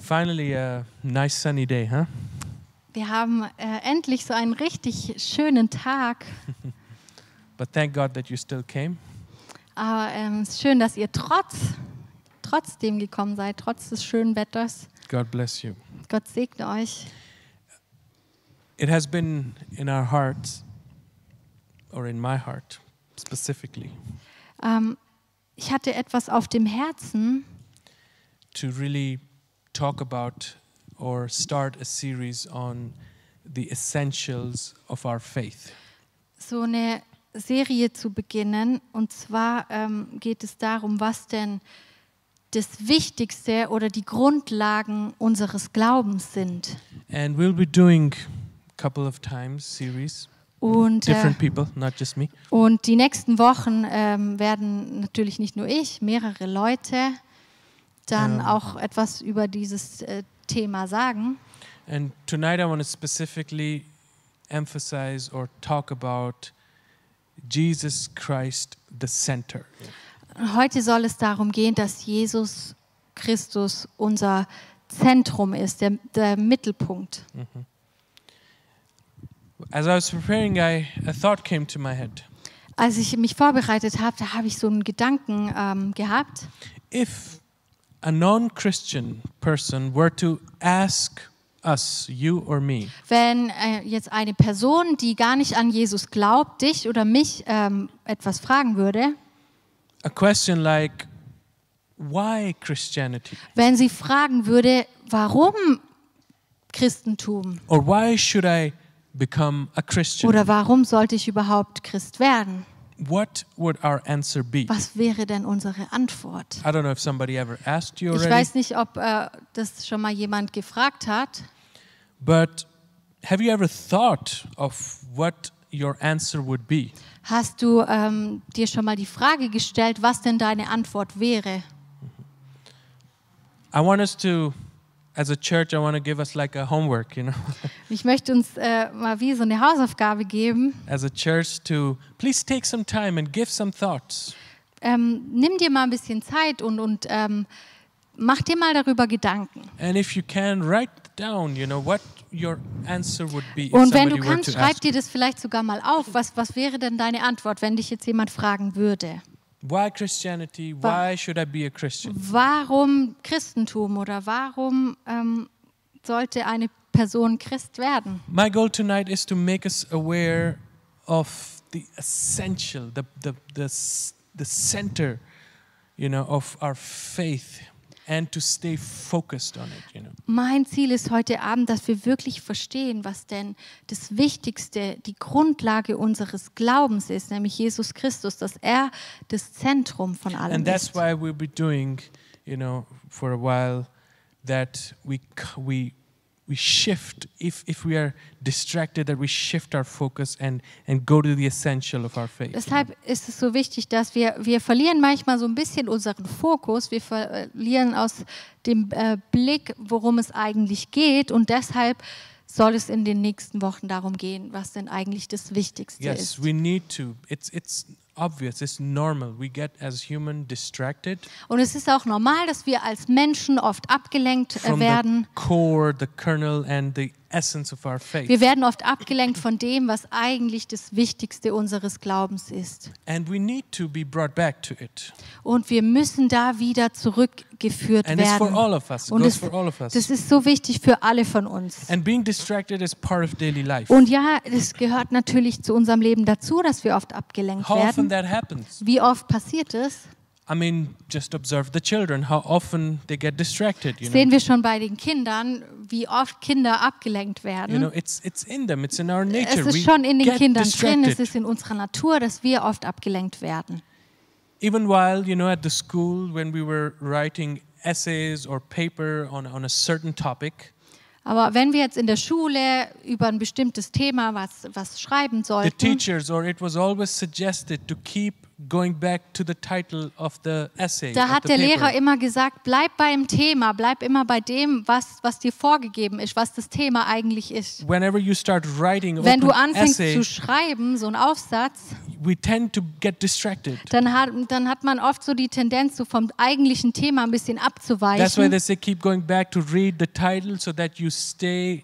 Finally a nice sunny day, huh? Wir haben endlich so einen richtig schönen Tag. But thank God that you still came. Aber es ist schön, dass ihr trotzdem gekommen seid, trotz des schönen Wetters. God bless you. Gott segne euch. It has been in our hearts, or in my heart specifically, Ich hatte etwas auf dem Herzen, to really talk about or start a series on the essentials of our faith. so eine Serie zu beginnen. Und zwar geht es darum, was denn das Wichtigste oder die Grundlagen unseres Glaubens sind. And we'll be doing a couple of times series. Und, Different people, not just me. und die nächsten Wochen werden natürlich nicht nur ich, mehrere Leute dann auch etwas über dieses Thema sagen. And tonight I want to specifically emphasize or talk about Jesus Christ, the center. Heute soll es darum gehen, dass Jesus Christus unser Zentrum ist, der Mittelpunkt. As I was preparing, a thought came to my head. Als ich mich vorbereitet habe, da habe ich so einen Gedanken gehabt. If a non-Christian person were to ask us, you or me, Wenn jetzt eine Person, die gar nicht an Jesus glaubt, dich oder mich etwas fragen würde, a question like, why Christianity? wenn sie fragen würde, warum Christentum Or why should I become a Christian? oder warum sollte ich überhaupt Christ werden? What would our answer be? Was wäre denn unsere Antwort? I don't know if somebody ever asked you Ich already, weiß nicht, ob das schon mal jemand gefragt hat, but have you ever thought of what your answer would be? hast du dir schon mal die Frage gestellt, was denn deine Antwort wäre? I want us to, as a church, I want to give us like a homework, Ich möchte uns mal wie so eine Hausaufgabe geben. as a church to please take some time and give some thoughts. Nimm dir mal ein bisschen Zeit und mach dir mal darüber Gedanken. And if you can, write down, what your answer would be if Und wenn somebody du were kannst, to schreib ask. dir das vielleicht sogar mal auf. Was wäre denn deine Antwort, wenn dich jetzt jemand fragen würde? Why Christianity? Why should I be a Christian? Warum Christentum oder warum sollte eine Person Christ werden? My goal tonight is to make us aware of the essential, the center, of our faith, and to stay focused on it. Mein Ziel ist heute Abend, dass wir wirklich verstehen, was denn das Wichtigste, die Grundlage unseres Glaubens ist, nämlich Jesus Christus, dass er das Zentrum von allem And that's ist. why we'll be doing, for a while, that we shift, if we are distracted, that we shift our focus and go to the essential of our faith. Deshalb ist es so wichtig, dass wir verlieren manchmal so ein bisschen unseren Fokus, wir verlieren aus dem Blick, worum es eigentlich geht, und deshalb soll es in den nächsten Wochen darum gehen, was denn eigentlich das Wichtigste Yes, ist. we need to. It's obvious, it's normal. We get as human distracted Und es ist auch normal, dass wir als Menschen oft abgelenkt from werden. the core, the kernel and the essence of our faith. Wir werden oft abgelenkt von dem, was eigentlich das Wichtigste unseres Glaubens ist. And we need to be brought back to it. Und wir müssen da wieder zurückgeführt And it's for werden. all of us. It Und goes for all of us. das ist so wichtig für alle von uns. And being distracted is part of daily life. Und ja, es gehört natürlich zu unserem Leben dazu, dass wir oft abgelenkt How werden. often that happens? Wie oft passiert es? I mean, just observe the children, how often they get distracted, Sehen wir schon bei den Kindern, wie oft Kinder abgelenkt werden. It's in them, it's in our Es nature. ist schon in den get Kindern drin, es distracted. ist in unserer Natur, dass wir oft abgelenkt werden. Even while, at the school, when we were writing essays or paper on a certain topic, Aber wenn wir jetzt in der Schule über ein bestimmtes Thema was schreiben the sollten, teachers, or it was always suggested to keep going back to the title of the essay. Da of hat the der paper. Lehrer immer gesagt, bleib beim Thema, bleib immer bei dem, was dir vorgegeben ist, was das Thema eigentlich ist. Whenever you start writing Wenn du open anfängst essay, zu schreiben, so einen Aufsatz, we tend to get distracted. dann hat man oft so die Tendenz, so vom eigentlichen Thema ein bisschen That's why abzuweichen. they say keep going back to read the title so that you stay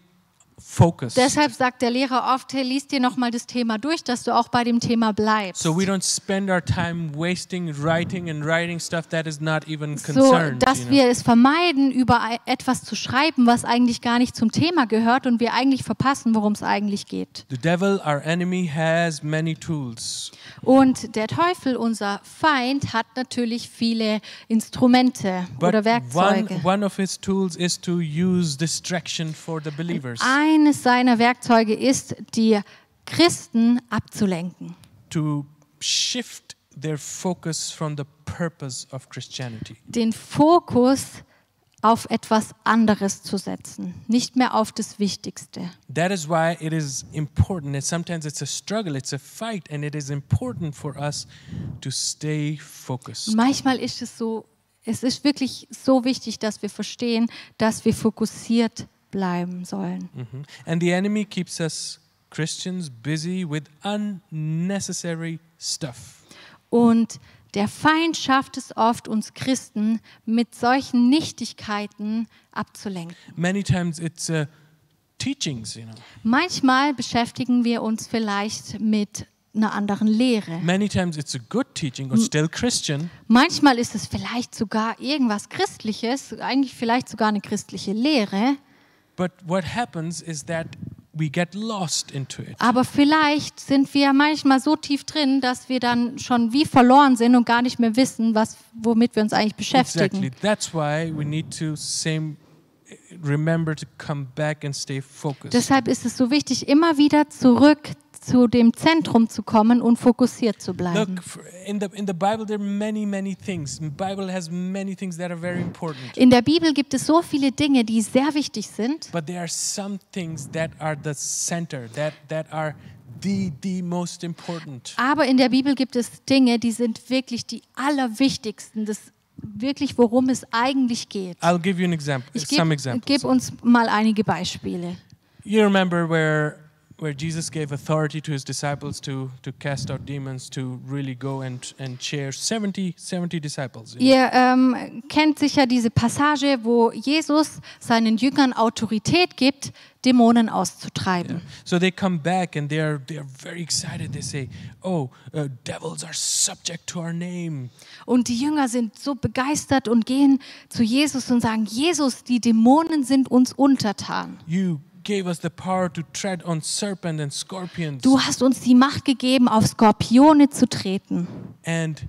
focused. Deshalb sagt der Lehrer oft, hey, lies dir nochmal das Thema durch, dass du auch bei dem Thema bleibst. So we don't spend our time wasting writing stuff that is not even So, concerned. dass wir es vermeiden, über etwas zu schreiben, was eigentlich gar nicht zum Thema gehört und wir eigentlich verpassen, worum es eigentlich geht. The devil, our enemy, has many tools. Und der Teufel, unser Feind, hat natürlich viele Instrumente oder Werkzeuge. one of his tools is to use distraction for the believers. Eines seiner Werkzeuge ist, die Christen abzulenken. To shift their focus from the purpose of Christianity. Den Fokus auf etwas anderes zu setzen, nicht mehr auf das Wichtigste. That is why it is important, and sometimes it's a struggle, it's a fight, and it is important for us to stay focused. Manchmal ist es so, es ist wirklich so wichtig, dass wir verstehen, dass wir fokussiert bleiben sollen. And the enemy keeps us Christians busy with unnecessary stuff. Und der Feind schafft es oft, uns Christen mit solchen Nichtigkeiten abzulenken. Many times it's teachings, Manchmal beschäftigen wir uns vielleicht mit einer anderen Lehre. Many times it's a good teaching or still Christian, Manchmal ist es vielleicht sogar irgendwas Christliches, eigentlich vielleicht sogar eine christliche Lehre. but what happens is that we get lost into it. Aber vielleicht sind wir manchmal so tief drin, dass wir dann schon wie verloren sind und gar nicht mehr wissen, womit wir uns eigentlich beschäftigen. Exactly. That's why we need to remember to come back and stay focused. Deshalb ist es so wichtig, immer wieder zurück zu dem Zentrum zu kommen und fokussiert zu bleiben. Look, in the Bible there are many things. The Bible has many things that are very important. In der Bibel gibt es so viele Dinge, die sehr wichtig sind. But there are some things that are the center, that are the most important. Aber in der Bibel gibt es Dinge, die sind wirklich die allerwichtigsten, das wirklich, worum es eigentlich geht. I'll give you an example. Ich Some examples. gebe uns mal einige Beispiele. You remember where Jesus gave authority to his disciples to cast out demons, to really go and share 70 disciples. Ihr kennt sicher diese Passage, wo Jesus seinen Jüngern Autorität gibt, Dämonen auszutreiben. Yeah. So they come back and they're very excited. They say, devils are subject to our name. Und die Jünger sind so begeistert und gehen zu Jesus und sagen, Jesus, die Dämonen sind uns untertan. You gave us the power to tread on serpent and scorpions. Du hast uns die Macht gegeben, auf Skorpione zu treten. And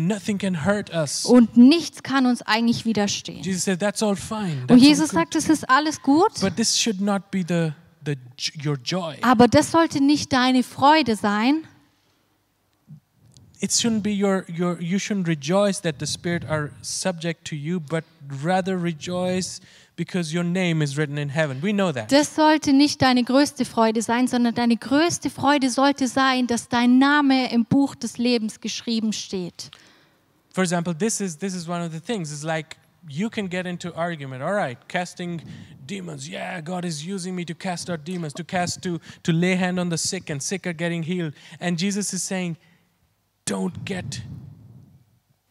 nothing can hurt us. Und nichts kann uns eigentlich widerstehen. Jesus said, that's all fine. Und That's Jesus all good. sagt, es ist alles gut, But this should not be your joy. aber das sollte nicht deine Freude sein. It shouldn't be you shouldn't rejoice that the spirit are subject to you, but rather rejoice because your name is written in heaven. We know that. Das sollte nicht deine größte Freude sein, sondern deine größte Freude sollte sein, dass dein Name im Buch des Lebens geschrieben steht. For example, this is one of the things. It's like you can get into argument. All right, casting demons. Yeah, God is using me to cast out demons, to lay hand on the sick, and sick are getting healed. And Jesus is saying, don't get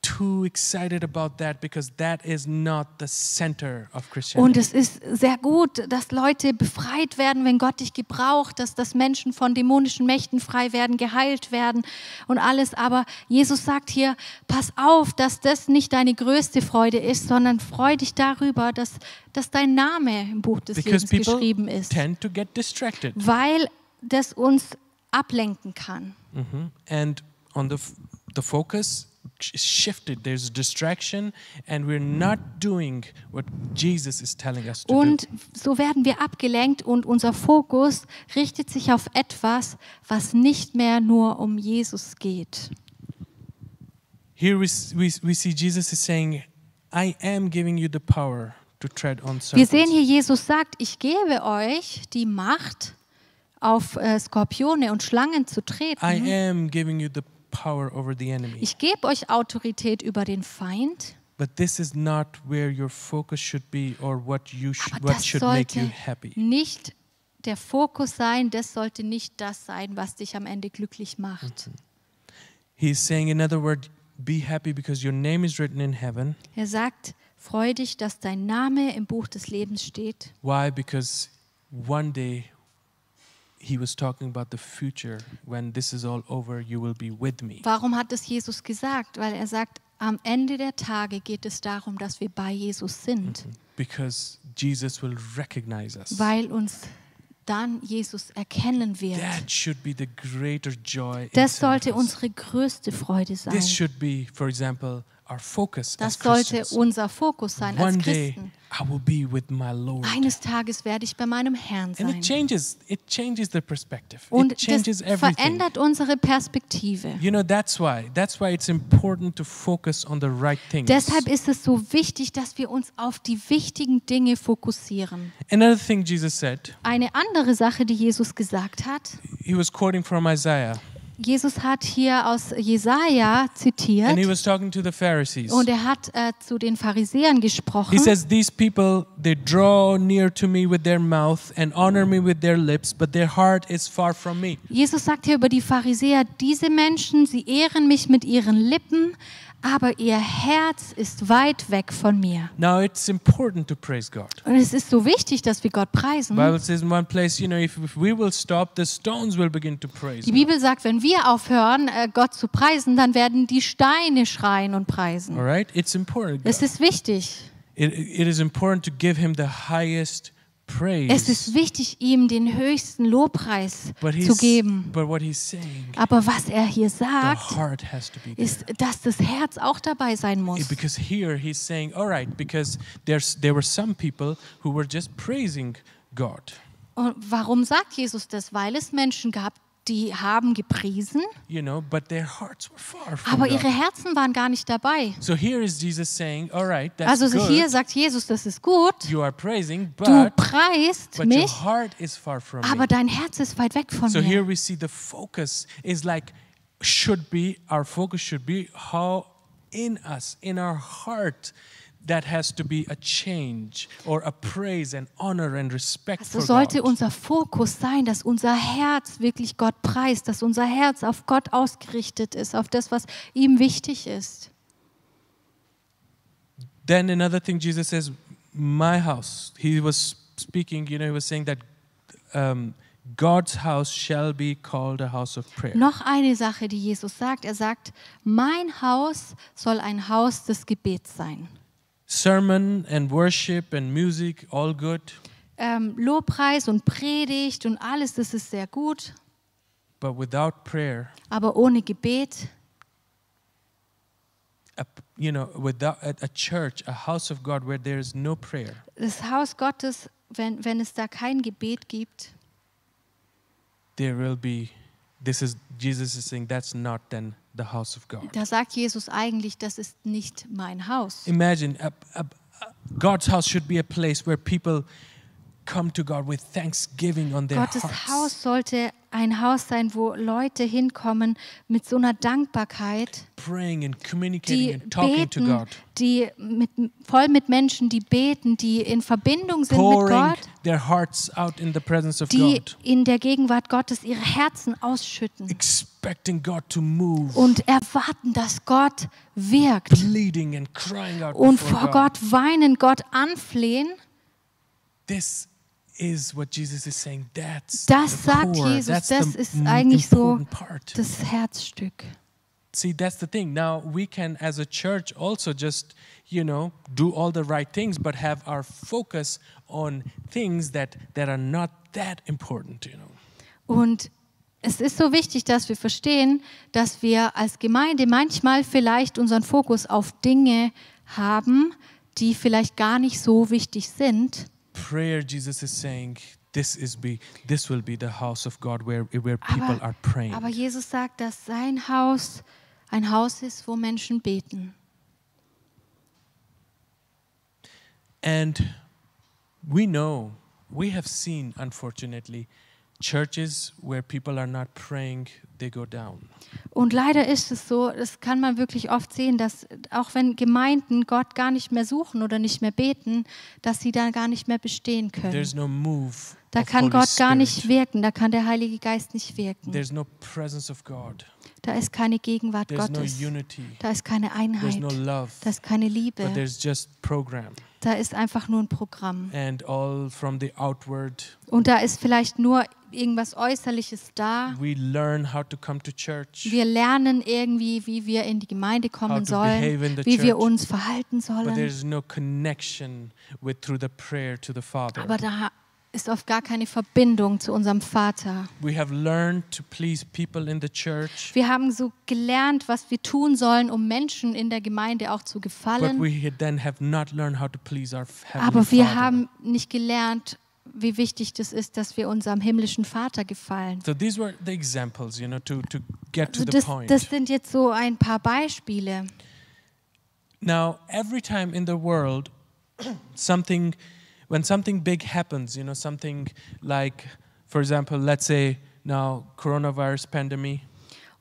too excited about that, because that is not the center of Christianity. Und es ist sehr gut, dass Leute befreit werden, wenn Gott dich gebraucht, dass Menschen von dämonischen Mächten frei werden, geheilt werden und alles. Aber Jesus sagt hier, pass auf, dass das nicht deine größte Freude ist, sondern freu dich darüber, dass dein Name im Buch des Because Lebens people geschrieben ist. tend to get distracted. Weil das uns ablenken kann. And on the focus is shifted. There's distraction, and we're not doing what Jesus is telling us to Und so werden wir abgelenkt und unser Fokus richtet sich auf etwas, was nicht mehr nur um Jesus geht. do. Here we see Jesus is saying, I am giving you the power to tread on Wir serpents. sehen hier, Jesus sagt, ich gebe euch die Macht, auf Skorpione und Schlangen zu I treten. am giving you the power over the enemy. Ich gebe euch Autorität über den Feind. But this is not where your focus should be or what Aber what das should make you sollte happy. nicht der Fokus sein, das sollte nicht das sein, was dich am Ende glücklich macht. He's saying, in other words, be happy because your name is written in heaven. Er sagt, freu dich, dass dein Name im Buch des Lebens steht. Why? Because one day he was talking about the future. When this is all over, you will be with me. Warum hat es Jesus gesagt? Weil er sagt, am Ende der Tage geht es darum, dass wir bei Jesus sind. Because Jesus will recognize us. Weil uns dann Jesus erkennen wird. That should be the greater joy. Das inside sollte us. unsere größte Freude sein. This should be, for example, our focus Das as sollte Christians. unser Fokus sein als One day Christen. I will be with my Lord. Eines Tages werde ich bei meinem Herrn And sein. it changes the perspective. Und It changes das everything. verändert unsere Perspektive. You know, that's why it's important to focus on the right things. Deshalb ist es so wichtig, dass wir uns auf die wichtigen Dinge fokussieren. Another thing Jesus said, Eine andere Sache, die Jesus gesagt hat, he was quoting from Isaiah, Jesus hat hier aus Jesaja and he zitiert was talking to the Pharisees. und er hat zu den Pharisäern gesprochen. He says, these people, they draw near to me with their mouth and honor me with their lips, but their heart is far from me. Jesus sagt hier über die Pharisäer, diese Menschen, sie ehren mich mit ihren Lippen, aber ihr Herz ist weit weg von mir. Now, it's important to praise God. Und es ist so wichtig, dass wir Gott The preisen. Bible says in one place, you know, if we will stop, the stones will begin to praise Die God. Bibel sagt, wenn wir aufhören, Gott zu preisen, dann werden die Steine schreien und preisen. All right? It's important. Es ist wichtig. It is important to give him the highest praise. Es ist wichtig, ihm den höchsten Lobpreis But zu geben. what he's saying, Aber was er hier the sagt, heart has to be there. ist, dass das Herz auch dabei sein muss. Because here he's saying, all right, because there were some people who were just praising God. Und warum sagt Jesus das? Weil es Menschen gab, die haben gepriesen, You know, but their hearts were far from aber God. ihre Herzen waren gar nicht dabei. So here is Jesus saying, all right, that's Also good. hier sagt Jesus, das ist gut, You are praising, du preist but your mich, heart is far from aber me. dein Herz ist weit weg von So here mir. we see the focus is like our focus should be how in us, in our heart, that has to be a change or a praise and honor and respect Also for sollte God. unser Fokus sein, dass unser Herz wirklich Gott preist, dass unser Herz auf Gott ausgerichtet ist, auf das, was ihm wichtig ist. Then another thing Jesus says, my house. He was speaking, you know, he was saying that God's house shall be called a house of prayer. Noch eine Sache, die Jesus sagt. Er sagt, mein Haus soll ein Haus des Gebets sein. Sermon and worship and music, all good. Lobpreis und Predigt und alles, das ist sehr gut. But without prayer, Aber ohne Gebet, without a church, a house of God where there is no prayer, das Haus Gottes, wenn es da kein Gebet gibt, there will be, Jesus is saying that's not then the house of God. da sagt Jesus eigentlich, das ist nicht mein Haus. Imagine, God's house should be a place where people come to God with thanksgiving on their Gottes hearts. Haus sollte ein Haus sein, wo Leute hinkommen mit so einer Dankbarkeit, Praying and communicating die and talking to beten, God. die voll mit Menschen, die beten, die in Verbindung sind mit Pouring Gott, their hearts out in the presence of die God. in der Gegenwart Gottes ihre Herzen ausschütten Expecting God to move. und erwarten, dass Gott wirkt Bleeding and crying out und before vor Gott weinen, Gott anflehen. This is what Jesus is saying. That's Das the sagt core. Jesus, That's das the ist eigentlich so important part. das Herzstück. See, that's the thing. Now we can, as a church, also just, do all the right things, but have our focus on things that are not that important, Und es ist so wichtig, dass wir verstehen, dass wir als Gemeinde manchmal vielleicht unseren Fokus auf Dinge haben, die vielleicht gar nicht so wichtig sind. Prayer, Jesus is saying, this will be the house of God where people are praying. Aber Jesus sagt, dass sein Haus ein Haus ist, wo Menschen beten. And we have seen, unfortunately, churches where people are not praying, they go down. Und leider ist es so, das kann man wirklich oft sehen, dass auch wenn Gemeinden Gott gar nicht mehr suchen oder nicht mehr beten, dass sie da gar nicht mehr bestehen können. There's no move Da of kann Holy Gott gar nicht Spirit. wirken, da kann der Heilige Geist nicht wirken. There's no presence of God. Da ist keine Gegenwart There's Gottes, no unity. da ist keine There's Einheit, no love. da ist keine But Liebe, there's just program. da ist einfach nur ein Programm. And all from the outward, Und da ist vielleicht nur irgendwas Äußerliches da. we learn how to come to church. Wir lernen irgendwie, wie wir in die Gemeinde kommen How to behave sollen, in the wie wir church. uns verhalten But sollen. there's no connection through the prayer to the Father. Aber da ist oft gar keine Verbindung zu unserem Vater. We have learned to please people in the church, Wir haben so gelernt, was wir tun sollen, um Menschen in der Gemeinde auch zu but gefallen. we then have not learned how to please our Heavenly Aber wir Father. haben nicht gelernt, wie wichtig das ist, dass wir unserem himmlischen Vater gefallen. So these were the examples, to get to Also the point. das sind jetzt so ein paar Beispiele. Now, every time in the world, when something big happens, something like, for example, let's say now coronavirus pandemic,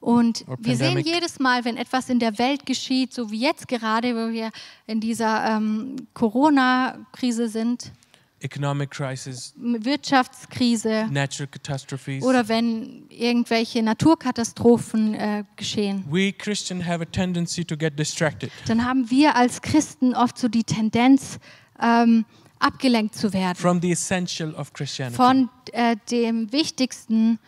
Und Or wir sehen pandemic. jedes Mal, wenn etwas in der Welt geschieht, so wie jetzt gerade, wo wir in dieser Corona-Krise sind, economic crisis, Wirtschaftskrise natural catastrophes, oder wenn irgendwelche Naturkatastrophen geschehen, we Christians have a tendency to get distracted. dann haben wir als Christen oft so die Tendenz, abgelenkt zu werden From the essential of Christianity von dem Wichtigsten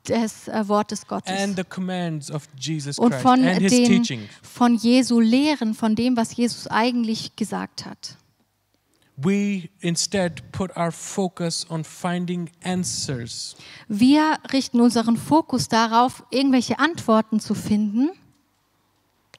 des Wortes Gottes and the commands of Jesus und Christ von and His dem teaching. von Jesu Lehren, von dem, was Jesus eigentlich gesagt hat. We instead put our focus on finding answers Wir richten unseren Fokus darauf, irgendwelche Antworten zu finden,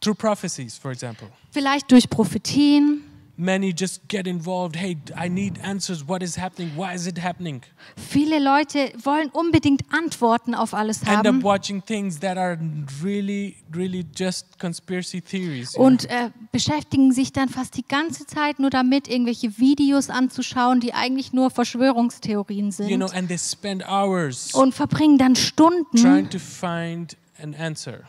through prophecies, for example. vielleicht durch Prophetien. Many just get involved. Hey, I need answers. What is happening? Why is it happening? Viele Leute wollen unbedingt Antworten auf alles End up haben watching things that are really, really just conspiracy theories. you know? und beschäftigen sich dann fast die ganze Zeit nur damit, irgendwelche Videos anzuschauen, die eigentlich nur Verschwörungstheorien sind, And they spend hours und verbringen dann trying Stunden to find an answer.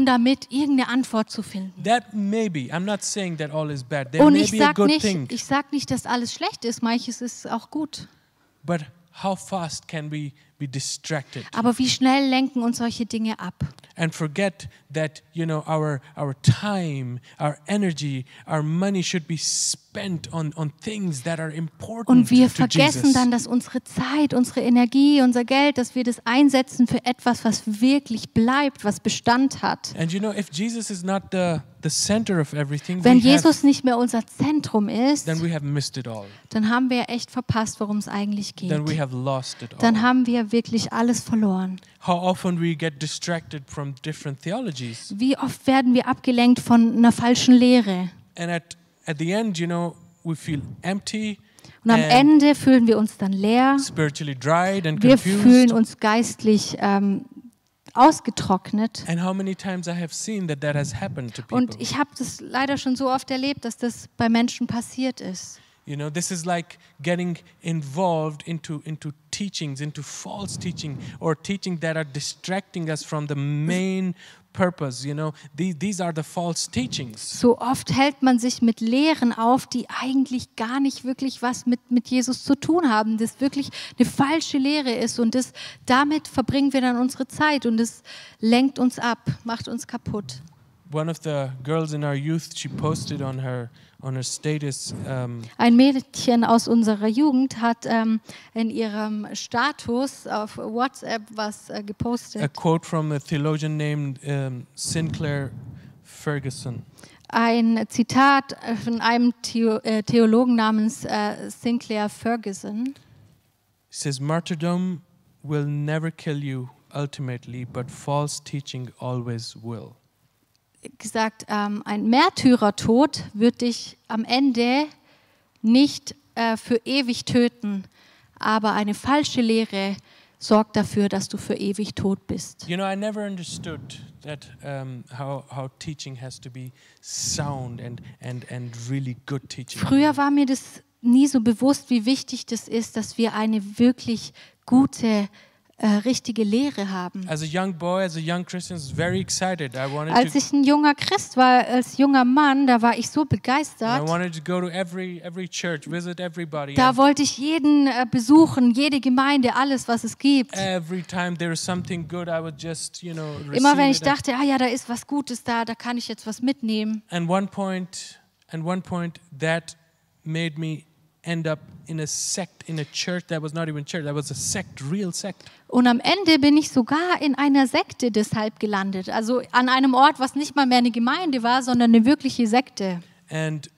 damit, irgendeine Antwort zu finden. That may be. I'm not saying that all is bad. There Und may ich be a sag good nicht, thing. dass alles schlecht ist, manches ist auch gut. But how fast can we be distracted Aber wie schnell lenken uns solche Dinge ab? and forget that our time, our energy, our money should be spent on things that are important Und wir to vergessen Jesus. dann, dass unsere Zeit, unsere Energie, unser Geld, dass wir das einsetzen für etwas, was wirklich bleibt, was Bestand hat. And if Jesus is not the center of everything, Wenn we have, Jesus nicht mehr unser Zentrum ist, then we have missed it all. dann haben wir echt verpasst, worum es eigentlich Then we geht. have lost it all. Dann haben wir wirklich alles verloren. How often we get distracted from different theologies. Wie oft werden wir abgelenkt von einer falschen Lehre? And at the end, we feel empty, Und am and Ende fühlen wir uns dann leer. spiritually dried and Wir confused. fühlen uns geistlich ausgetrocknet. And how many times I have seen that has happened to people. Und ich habe das leider schon so oft erlebt, dass das bei Menschen passiert ist. This is like getting involved into teachings, into false teaching or teaching that are distracting us from the main purpose. These are the false teachings. So oft hält man sich mit Lehren auf, die eigentlich gar nicht wirklich was mit Jesus zu tun haben, das wirklich eine falsche Lehre ist, und damit verbringen wir dann unsere Zeit, und es lenkt uns ab, macht uns kaputt. One of the girls in our youth, she posted on her status. Ein Mädchen aus unserer Jugend hat in ihrem Status auf WhatsApp was gepostet. A quote from a theologian named Sinclair Ferguson. Ein Zitat von einem Theologen namens Sinclair Ferguson. He says, "Martyrdom will never kill you ultimately, but false teaching always will." Gesagt, ein Märtyrertod wird dich am Ende nicht für ewig töten, aber eine falsche Lehre sorgt dafür, dass du für ewig tot bist. I never understood that how teaching has to be sound and really good teaching. Früher war mir das nie so bewusst, wie wichtig das ist, dass wir eine wirklich gute, richtige Lehre haben. As a young boy, as a young Christian, I was very excited. Als ich ein junger Christ war, als junger Mann, da war ich so I begeistert. wanted to go to every church, visit everybody. Da And wollte ich jeden besuchen, jede Gemeinde, alles, was es gibt. every time there was something good, I would just, receive Immer wenn ich it. dachte, ja, da ist was Gutes da kann ich jetzt was mitnehmen. And one point, that made me end up in a sect, in a church that was not even church. That was a sect, real sect. Und am Ende bin ich sogar in einer Sekte deshalb gelandet. Also an einem Ort, was nicht mal mehr eine Gemeinde war, sondern eine wirkliche Sekte. And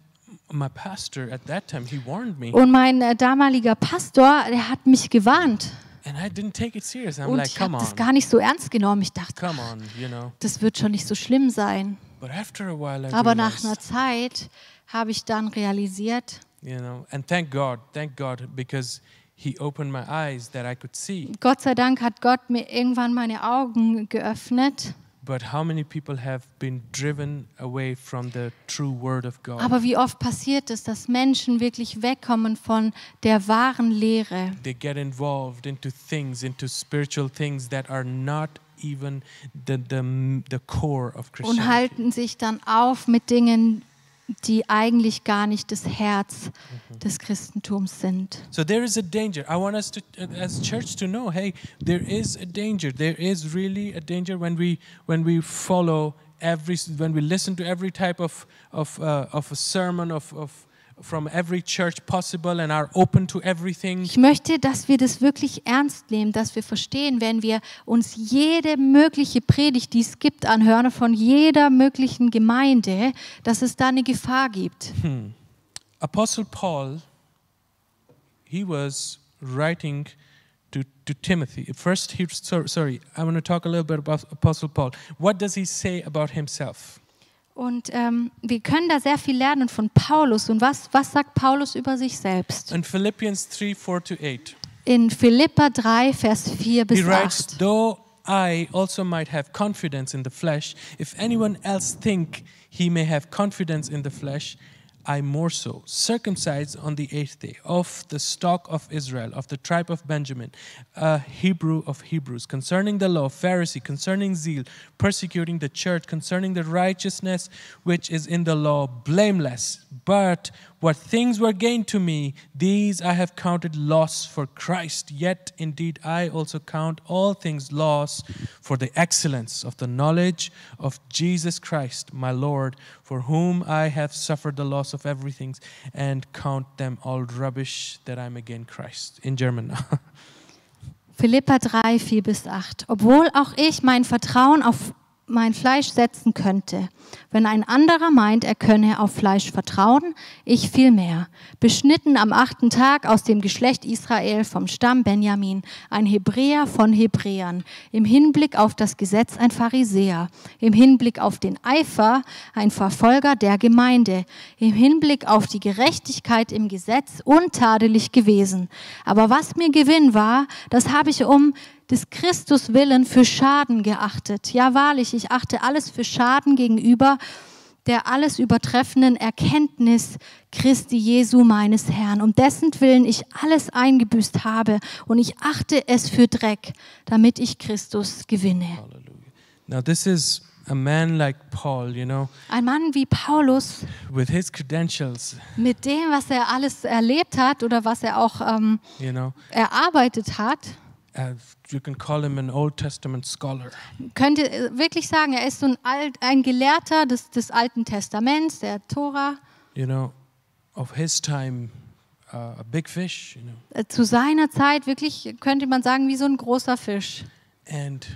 my pastor at that time, he warned me. Und mein damaliger Pastor, der hat mich gewarnt. And I didn't take it serious. I'm Und like, ich come habe das on, gar nicht so ernst genommen. Ich dachte, come on, das wird schon nicht so schlimm sein. But after a while, I Aber nach einer realized, Zeit habe ich dann realisiert, and thank God, because He opened my eyes that I could see. Gott sei Dank hat Gott mir irgendwann meine Augen geöffnet. But how many people have been driven away from the true word of God? Aber wie oft passiert es, dass Menschen wirklich wegkommen von der wahren Lehre? They get involved into spiritual things that are not even the core of Und Christianity. halten sich dann auf mit Dingen, die eigentlich gar nicht das Herz des Christentums sind. So there is a danger. I want us to, as church, to know, hey, there is a danger. There is really a danger when we follow when we listen to every type of a sermon from every church possible and are open to everything. Ich möchte, dass wir das wirklich ernst nehmen, dass wir verstehen, wenn wir uns jede mögliche Predigt, die es gibt, anhören von jeder möglichen Gemeinde, dass es da eine Gefahr gibt. Apostle Paul, he was writing to Timothy. First, I want to talk a little bit about Apostle Paul. What does he say about himself? Und wir können da sehr viel lernen von Paulus. Und was sagt Paulus über sich selbst? In Philippians 3:4-8. In Philipper 3, Vers 4 bis He writes, 8. though I also might have confidence in the flesh, if anyone else think he may have confidence in the flesh, I more so, circumcised on the 8th day, of the stock of Israel, of the tribe of Benjamin, a Hebrew of Hebrews, concerning the law, Pharisee, concerning zeal, persecuting the church, concerning the righteousness which is in the law, blameless. But what things were gained to me, these I have counted loss for Christ. Yet indeed I also count all things loss for the excellence of the knowledge of Jesus Christ, my Lord, for whom I have suffered the loss of everything, and count them all rubbish, that I may gain Christ. In German. Philipper 3, 4 bis 8. Obwohl auch ich mein Vertrauen auf mein Fleisch setzen könnte. Wenn ein anderer meint, er könne auf Fleisch vertrauen, ich vielmehr. Beschnitten am 8. Tag aus dem Geschlecht Israel vom Stamm Benjamin, ein Hebräer von Hebräern, im Hinblick auf das Gesetz ein Pharisäer, im Hinblick auf den Eifer ein Verfolger der Gemeinde, im Hinblick auf die Gerechtigkeit im Gesetz untadelig gewesen. Aber was mir Gewinn war, das habe ich des Christus willen für Schaden geachtet. Ja, wahrlich, ich achte alles für Schaden gegenüber der alles übertreffenden Erkenntnis Christi Jesu meines Herrn, um dessen Willen ich alles eingebüßt habe, und ich achte es für Dreck, damit ich Christus gewinne. Hallelujah. Now this is a man like Paul, Ein Mann wie Paulus, with his credentials, mit dem, was er alles erlebt hat oder was er auch erarbeitet hat. You can call him an Old Testament scholar. Könnte wirklich sagen, er ist so ein Gelehrter des Alten Testaments, der Tora. Of his time, a big fish. Zu seiner Zeit wirklich, könnte man sagen, wie so ein großer Fisch. And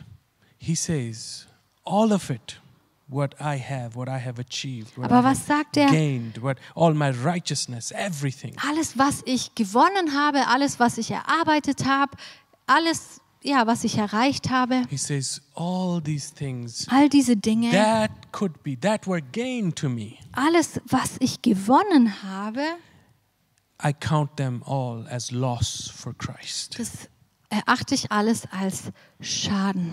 he says, all of it, what I have achieved, what Aber I was sagt er? gained, all my righteousness, everything. Alles, was ich gewonnen habe, alles, was ich erarbeitet habe, alles, was ich erreicht habe, He says, all these things all diese Dinge, that were gained to me, alles, was ich gewonnen habe, I count them all as loss for Christ. das erachte ich alles als Schaden.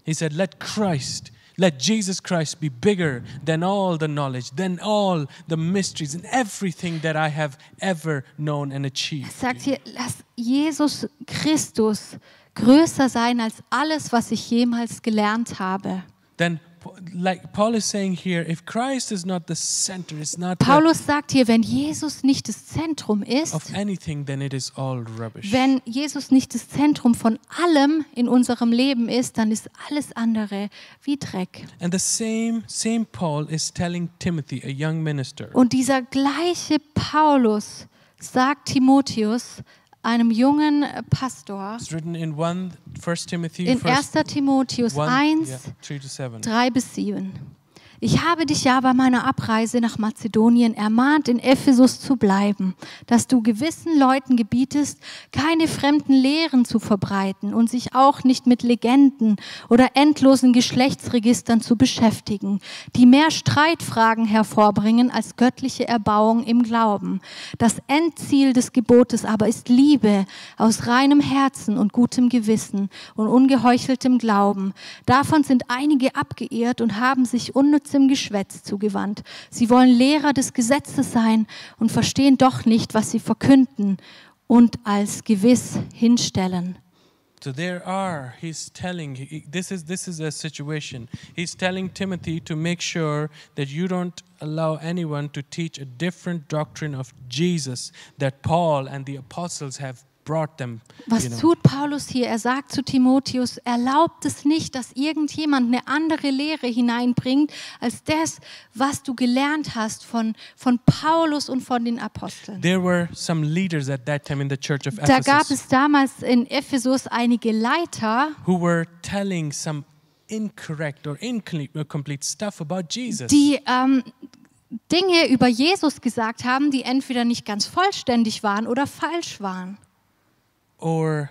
He said, let Christ Let Jesus Christ be bigger than all the knowledge, than all the mysteries and everything that I have ever known and Er achieved. sagt hier, lass Jesus Christus größer sein als alles, was ich jemals gelernt habe. Then, like Paul is saying here, if Christ is not the center, it's not Paulus sagt hier, wenn Jesus nicht das Zentrum ist, of anything, then it is all rubbish. wenn Jesus nicht das Zentrum von allem in unserem Leben ist, dann ist alles andere wie Dreck. And the same Paul is telling Timothy, a young minister. Und dieser gleiche Paulus sagt Timotheus, einem jungen Pastor, It's written in 1 Timothy in 1. Timotheus 1, 3-7. 3-7. Ich habe dich ja bei meiner Abreise nach Mazedonien ermahnt, in Ephesus zu bleiben, dass du gewissen Leuten gebietest, keine fremden Lehren zu verbreiten und sich auch nicht mit Legenden oder endlosen Geschlechtsregistern zu beschäftigen, die mehr Streitfragen hervorbringen als göttliche Erbauung im Glauben. Das Endziel des Gebotes aber ist Liebe aus reinem Herzen und gutem Gewissen und ungeheucheltem Glauben. Davon sind einige abgeirrt und haben sich unnützem Geschwätz zugewandt. Sie wollen Lehrer des Gesetzes sein und verstehen doch nicht, was sie verkünden und als gewiss hinstellen. So he's telling, this is a situation. He's telling Timothy to make sure that you don't allow anyone to teach a different doctrine of Jesus that Paul and the apostles have brought them. Was tut Paulus hier? Er sagt zu Timotheus, erlaubt es nicht, dass irgendjemand eine andere Lehre hineinbringt, als das, was du gelernt hast von Paulus und von den Aposteln. There were some leaders at that time in the church of Da gab Ephesus es damals in Ephesus einige Leiter, who were telling some incorrect or incomplete stuff about Jesus. die Dinge über Jesus gesagt haben, die entweder nicht ganz vollständig waren oder falsch waren. Or,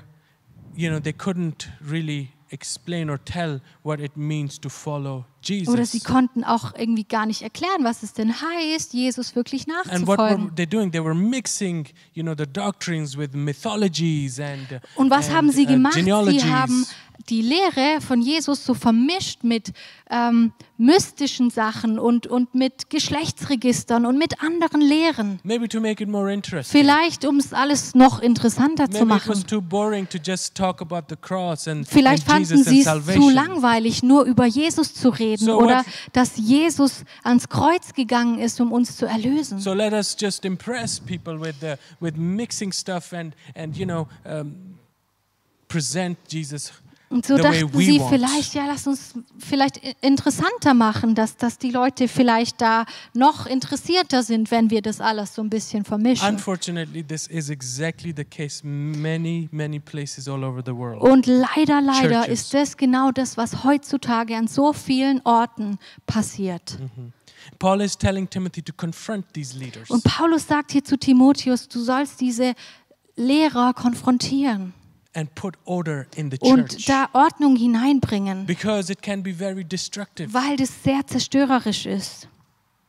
they couldn't really explain or tell what it means to follow Jesus. Oder sie konnten auch irgendwie gar nicht erklären, was es denn heißt, Jesus wirklich And what were nachzufolgen. they doing? They were mixing, the doctrines with mythologies and Und was haben sie gemacht? Sie genealogies. haben die Lehre von Jesus so vermischt mit mystischen Sachen und mit Geschlechtsregistern und mit anderen Lehren. Maybe to make it more interesting. Vielleicht, um es alles noch interessanter zu Maybe it was machen. too boring to just talk about the cross and Vielleicht fanden Jesus and sie es zu salvation. langweilig, nur über Jesus zu reden So oder what- dass Jesus ans Kreuz gegangen ist, um uns zu erlösen. So let us just impress people with mixing stuff and present Jesus. Und so the way dachten we sie want. vielleicht, ja, lass uns vielleicht interessanter machen, dass die Leute vielleicht da noch interessierter sind, wenn wir das alles so ein bisschen vermischen. Unfortunately, this is exactly the case many places all over the world. Und leider Churches. ist das genau das, was heutzutage an so vielen Orten passiert. Paul is telling Timothy to confront these leaders. Und Paulus sagt hier zu Timotheus, du sollst diese Lehrer konfrontieren And put order in the und church. da Ordnung hineinbringen, Because it can be very destructive weil das sehr zerstörerisch ist,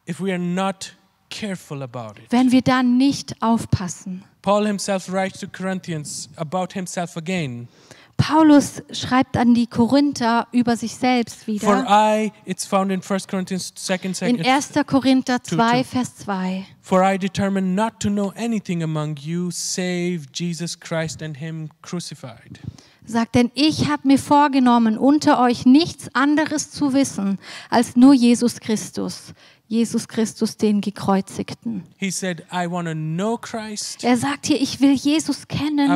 if we are not careful about it. wenn wir da nicht aufpassen. Paul himself writes to Corinthians about himself again. Paulus schreibt an die Korinther über sich selbst wieder. It's found in 1 Corinthians 2nd In 1. Korinther 2, 2. Vers 2. For I determined not to know anything among you save Jesus Christ and him crucified. Sagt, denn ich habe mir vorgenommen, unter euch nichts anderes zu wissen, als nur Jesus Christus. Jesus Christus, den Gekreuzigten. He said, I want to know Christ. Er sagt hier, ich will Jesus kennen.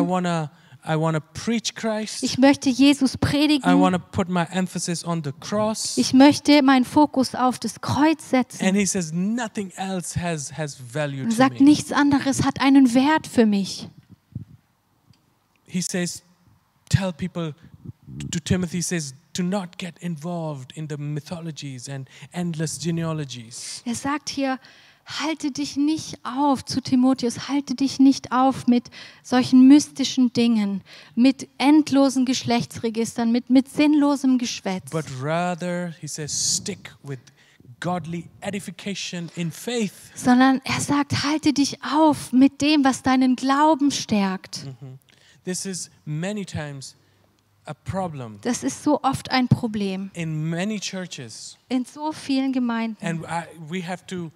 I want to preach Christ. Ich möchte Jesus I predigen. want to put my emphasis on the cross. Ich möchte meinen Fokus auf das Kreuz setzen. And he says nothing else has value Er to sagt, me. nichts anderes hat einen Wert für mich. He says, tell people, to Timothy, he says, do not get involved in the mythologies and endless genealogies. Er sagt hier, halte dich nicht auf, zu Timotheus, halte dich nicht auf mit solchen mystischen Dingen, mit endlosen Geschlechtsregistern, mit sinnlosem Geschwätz. But rather, he says, stick with godly edification in faith. Sondern er sagt, halte dich auf mit dem, was deinen Glauben stärkt. This is many times a problem Das ist so oft ein Problem in many churches, in so vielen Gemeinden. and we have to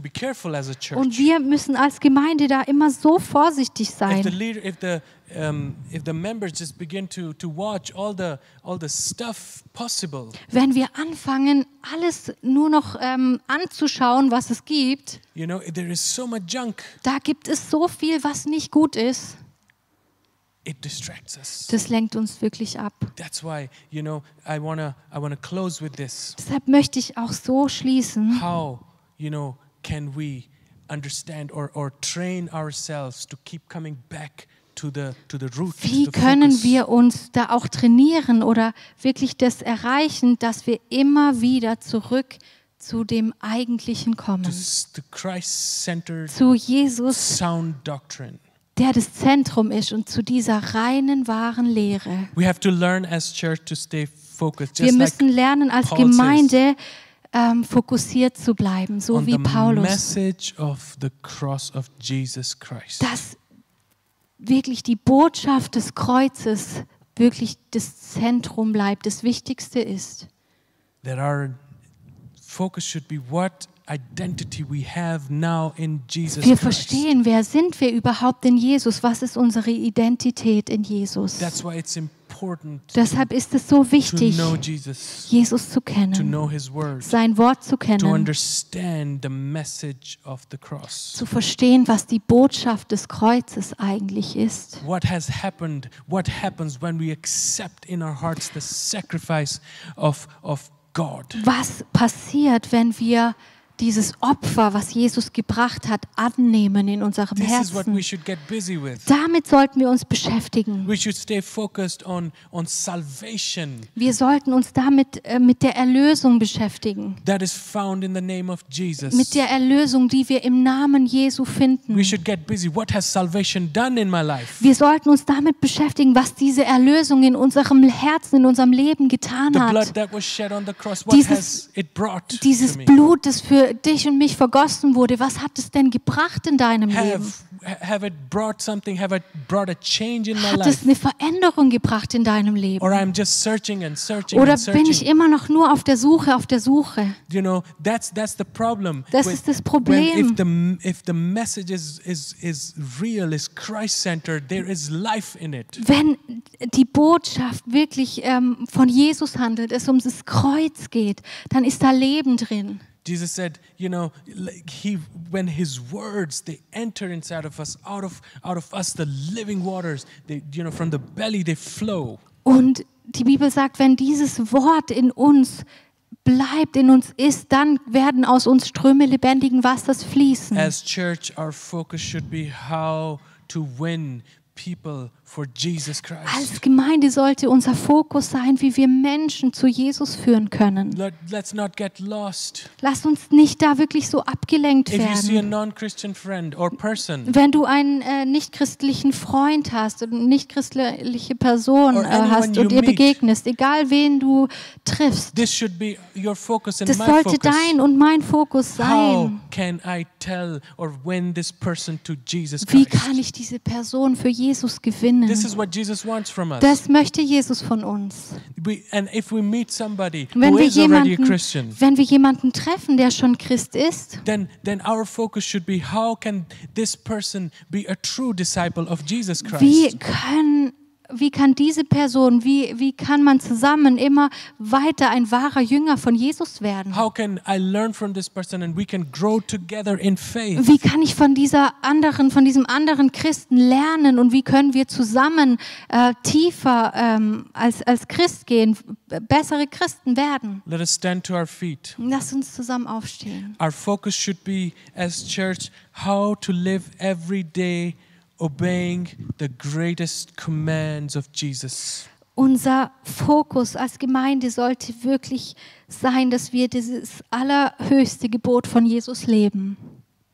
be careful as a church. Und wir müssen als Gemeinde da immer so vorsichtig If the sein. leader, if the members just begin to watch all the stuff possible, Wenn wir anfangen, alles nur noch anzuschauen, was es gibt, you know, there is so much junk. da gibt es so viel, was nicht gut ist. It distracts us. Das lenkt uns wirklich ab. That's why, you know, I wanna close with this. Deshalb möchte ich auch so schließen. How, you know, can we understand or train ourselves to keep coming back to the root? Wie to the können focus? wir uns da auch trainieren oder wirklich das erreichen, dass wir immer wieder zurück zu dem Eigentlichen kommen? To Christ-centered, Zu Jesus, sound doctrine. der das Zentrum ist, und zu dieser reinen, wahren Lehre. We have to learn as church to stay focused, Wir just like müssen lernen, als Paul Gemeinde fokussiert zu bleiben, so on wie the Paulus. message of the cross of Jesus Christ. Dass wirklich die Botschaft des Kreuzes wirklich das Zentrum bleibt, das Wichtigste ist. That our focus should be what identity we have now in Jesus Wir Christ. verstehen, wer sind wir überhaupt in Jesus? Was ist unsere Identität in Jesus? That's why it's important Deshalb ist es so to wichtig, know Jesus, Jesus zu to kennen, know His Word, sein Wort zu to kennen, understand the message of the cross. zu verstehen, was die Botschaft des Kreuzes eigentlich ist. What has happened, what happens when we accept in our hearts the sacrifice of God. Was passiert, wenn wir dieses Opfer, was Jesus gebracht hat, annehmen in unserem This is what we Herzen? should get busy with. Damit sollten wir uns beschäftigen. We should stay focused on salvation Wir sollten uns damit mit der Erlösung beschäftigen. that is found in the name of Jesus. Mit der Erlösung, die wir im Namen Jesu finden. We should get busy. What has salvation done in my life? Wir sollten uns damit beschäftigen, was diese Erlösung in unserem Herzen, in unserem Leben getan The blood hat. that was shed on the cross, what Dieses- has it brought Dieses to me? Blut, das für dich und mich vergossen wurde, was hat es denn gebracht in deinem Leben? Have it brought something? Have it brought a change in my Hat es life? eine Veränderung gebracht in deinem Leben? Or I'm just searching and searching Oder and bin ich searching? immer noch nur auf der Suche, auf der Suche? You know, that's the problem. Das ist das Problem. If the message is real, is Christ-centered, there is life in it. Wenn die Botschaft wirklich von Jesus handelt, es um das Kreuz geht, dann ist da Leben drin. Jesus said, you know, when His words they enter inside of us, out of us, the living waters, they, you know, from the belly they flow. Und die Bibel sagt, wenn dieses Wort in uns bleibt, in uns ist, dann werden aus uns Ströme lebendigen Wassers fließen. As church, our focus should be how to win people for Jesus Christ. Als Gemeinde sollte unser Fokus sein, wie wir Menschen zu Jesus führen können. Let's not get lost. Lass uns nicht da wirklich so abgelenkt If you see a werden. non-Christian friend or person, Wenn du einen nicht-christlichen Freund hast und eine nicht-christliche Person Or anyone hast you und ihr meet. begegnest, egal wen du triffst, this should be your focus and das my sollte focus. dein und mein Fokus How sein. can I tell or win this person to Jesus Wie Christ? kann ich diese Person für Jesus gewinnen? This is what Jesus wants from us. Das möchte Jesus von uns. And if we meet somebody Wenn who wir is already a Christian, wenn wir jemanden treffen, der schon Christ ist, then our focus should be how can this person be a true disciple of Jesus Christ? wie kann diese Person, wie kann man zusammen immer weiter ein wahrer Jünger von Jesus werden? How can I learn from this person and we can grow together in faith? Wie kann ich von diesem anderen Christen lernen und wie können wir zusammen tiefer als Christ gehen, bessere Christen werden? Let us stand to our feet. Lass uns zusammen aufstehen. Our focus should be as church how to live every day obeying the greatest commands of Jesus. Unser Fokus als Gemeinde sollte wirklich sein, dass wir dieses allerhöchste Gebot von Jesus leben.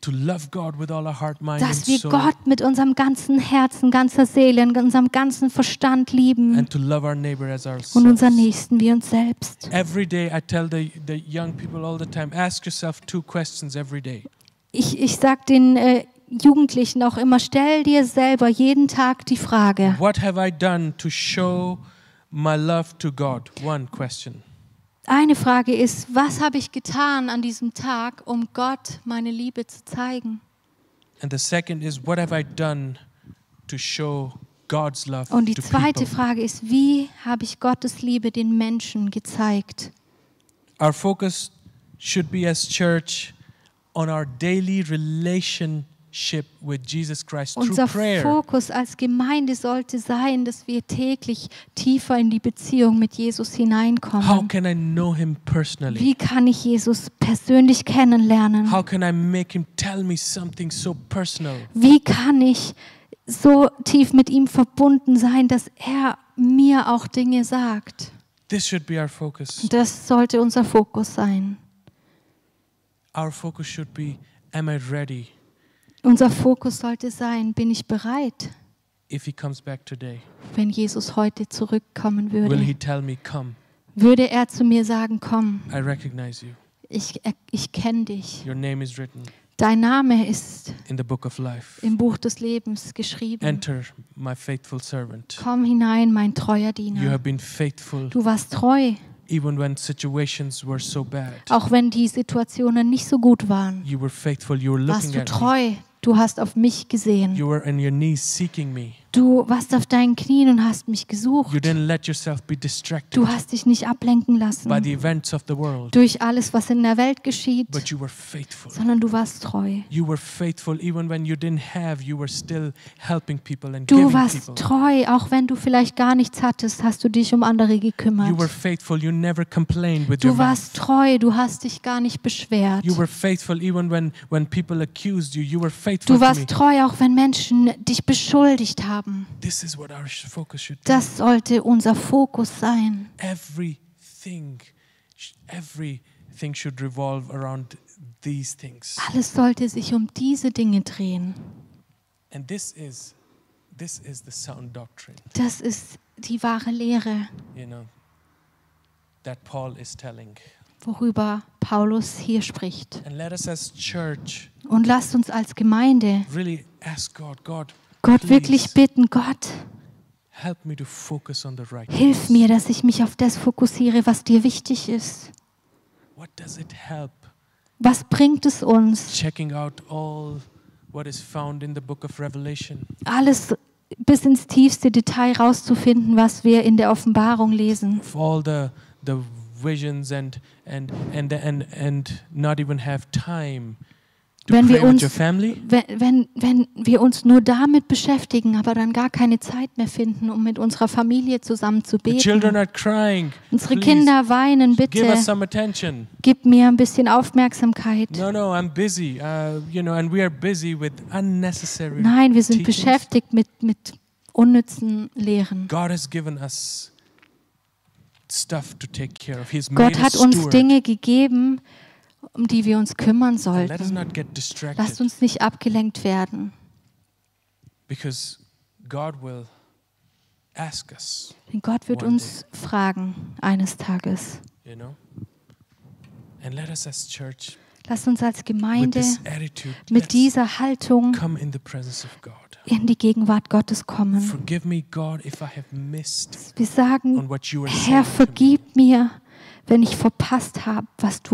To love God with all our heart, mind and Dass wir soul. Gott mit unserem ganzen Herzen, ganzer Seele, und unserem ganzen Verstand lieben And to love our neighbor as und ourselves. unseren Nächsten wie uns selbst. Every day I tell the young people all the time, ask yourself 2 questions every day. Ich sage den Jugendlichen auch immer, stell dir selber jeden Tag die Frage, What have I done to show my love to God? One question. Eine Frage ist, was habe ich getan an diesem Tag, um Gott meine Liebe zu zeigen? And the second is, what have I done to show God's love Und die to zweite people? Frage ist, wie habe ich Gottes Liebe den Menschen gezeigt? Our focus should be as church on our daily relationship with Jesus Christ through Unser prayer. Fokus als Gemeinde sollte sein, dass wir täglich tiefer in die Beziehung mit Jesus How hineinkommen. can I know him personally? Wie kann ich Jesus persönlich kennenlernen? How can I make him tell me something so personal? Wie kann ich so tief mit ihm verbunden sein, dass er mir auch Dinge sagt? This should be our focus. Das sollte unser Fokus sein. Our focus should be, am I ready Unser Fokus sollte sein, bin ich bereit, if he comes back today? wenn Jesus heute zurückkommen Will he würde? tell me, come, Würde er zu mir sagen, komm, I recognize you. ich kenne dich. Your name is written Dein Name ist in the book of life. im Buch des Lebens geschrieben. Enter, my faithful servant. Komm hinein, mein treuer You Diener. have been faithful Du warst treu, even when situations were so bad. auch wenn die Situationen nicht so gut waren. You were faithful. You were Warst looking du at me. treu, du hast auf mich gesehen. You were on your knees seeking me. Du warst auf deinen Knien und hast mich You gesucht. didn't let yourself be distracted Du hast dich nicht ablenken by lassen the events of the world, durch alles, was in der Welt geschieht, but you were faithful. sondern du warst treu. You were faithful even when you didn't have. You were still helping people and Du giving warst people. treu, auch wenn du vielleicht gar nichts hattest, hast du dich um andere You were gekümmert. faithful. You never complained with your Du warst mouth. treu, du hast dich gar nicht beschwert. You were faithful even when people accused you. You were faithful Du to me. warst treu, auch wenn Menschen dich beschuldigt haben. This is what our focus should be. Das sollte unser Fokus sein. Everything should revolve around these things. Alles sollte sich um diese Dinge drehen. And this is the sound doctrine, Das ist die wahre Lehre, you know, that Paul is telling. worüber Paulus hier spricht. And let us as church Und lasst uns als Gemeinde really ask God, Gott please wirklich bitten, Gott, help me to focus on the right hilf things. mir, dass ich mich auf das fokussiere, was dir wichtig ist. What does it help? Was bringt es uns, Checking out all what is found in the book of Revelation. alles bis ins tiefste Detail rauszufinden, was wir in der Offenbarung lesen? Of all the visions and not even have time to Wenn pray wir with your uns, family. wenn wir uns nur damit beschäftigen, aber dann gar keine Zeit mehr finden, um mit unserer Familie zusammen zu The children beten. are crying. Unsere Please, Kinder weinen, give bitte, us some attention. gib mir ein bisschen Aufmerksamkeit. No, I'm busy. And we are busy with unnecessary Nein, wir sind teachings. beschäftigt mit unnützen Lehren. God has given us stuff to take care of. He's Gott made hat us uns steward. Dinge gegeben, um die wir uns kümmern Let us sollten. not get Lasst distracted, uns nicht abgelenkt werden, because God will ask us, denn Gott wird One uns fragen eines Tages. you know. And let us as church Lasst uns als with Gemeinde this attitude, mit let's dieser Haltung come in the presence of God. in die Gegenwart Gottes kommen. Forgive me, God, if I have missed Wir sagen, on what you are Herr, saying to me. vergib mir, wenn ich verpasst habe, was du